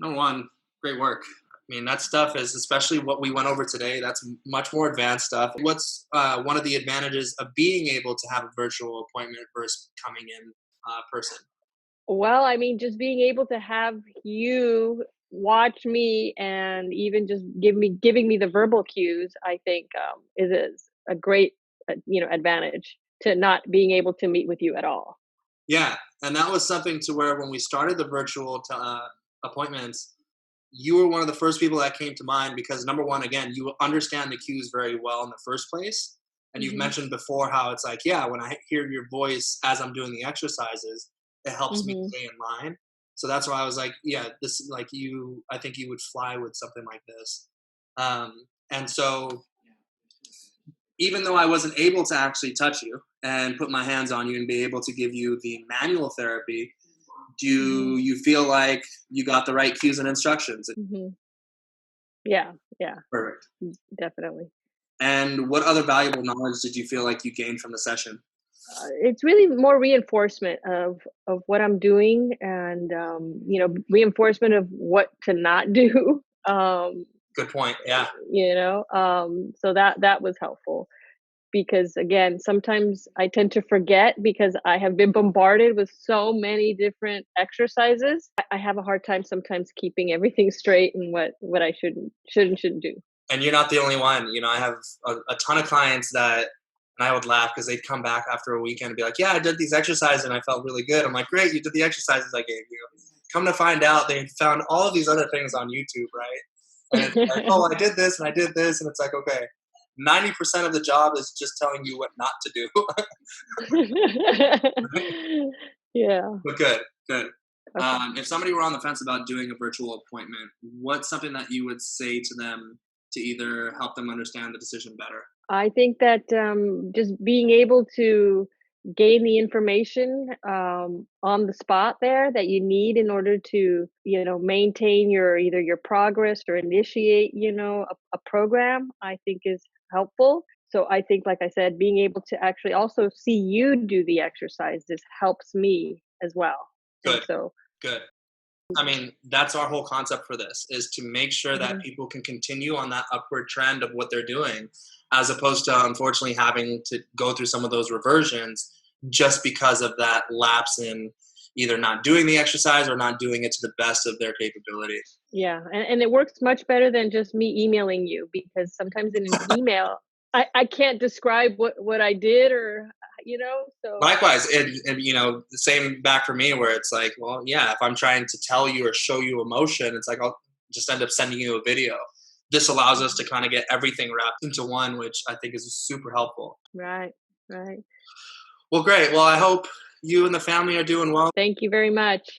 Number one, great work. I mean, that stuff is, especially what we went over today, that's much more advanced stuff. What's one of the advantages of being able to have a virtual appointment versus coming in person? Well, I mean, just being able to have you watch me and even just giving me the verbal cues, I think, is a great, advantage to not being able to meet with you at all. Yeah, and that was something to where when we started the virtual appointments, you were one of the first people that came to mind because number one, again, you understand the cues very well in the first place. And you've Mhm. mentioned before how it's like, yeah, when I hear your voice as I'm doing the exercises, it helps me Mhm. stay in line. So that's why I was like, yeah, this is like you, I think you would fly with something like this. And so even though I wasn't able to actually touch you and put my hands on you and be able to give you the manual therapy, Mhm. do you feel like you got the right cues and instructions? Mhm. Yeah, yeah, Perfect. definitely. And what other valuable knowledge did you feel like you gained from the session? It's really more reinforcement of what I'm doing and reinforcement of what to not do. Good point. Yeah. So that was helpful because again, sometimes I tend to forget because I have been bombarded with so many different exercises. I have a hard time sometimes keeping everything straight and what I shouldn't do. And you're not the only one. You know, I have a ton of clients that, and I would laugh because they'd come back after a weekend and be like, yeah, I did these exercises and I felt really good. I'm like, great, you did the exercises I gave you. Come to find out, they found all of these other things on YouTube, right? And it's like, oh, I did this and I did this. And it's like, okay, 90% of the job is just telling you what not to do. Yeah. But good, good. Okay. If somebody were on the fence about doing a virtual appointment, what's something that you would say to them to either help them understand the decision better? I think that, just being able to gain the information, on the spot there that you need in order to, maintain either your progress or initiate, a program, I think is helpful. So I think, like I said, being able to actually also see you do the exercises helps me as well. And Good, so good. I mean, that's our whole concept for this is to make sure that mhm, people can continue on that upward trend of what they're doing, as opposed to unfortunately having to go through some of those reversions just because of that lapse in either not doing the exercise or not doing it to the best of their capability. yeah, and it works much better than just me emailing you because sometimes in an email, I can't describe what I did or, so Likewise, and the same back for me where it's like, well, yeah, if I'm trying to tell you or show you emotion, it's like I'll just end up sending you a video. This allows us to mhm, kind of get everything wrapped into one, which I think is super helpful. right, right. Well, great. Well, I hope you and the family are doing well. Thank you very much.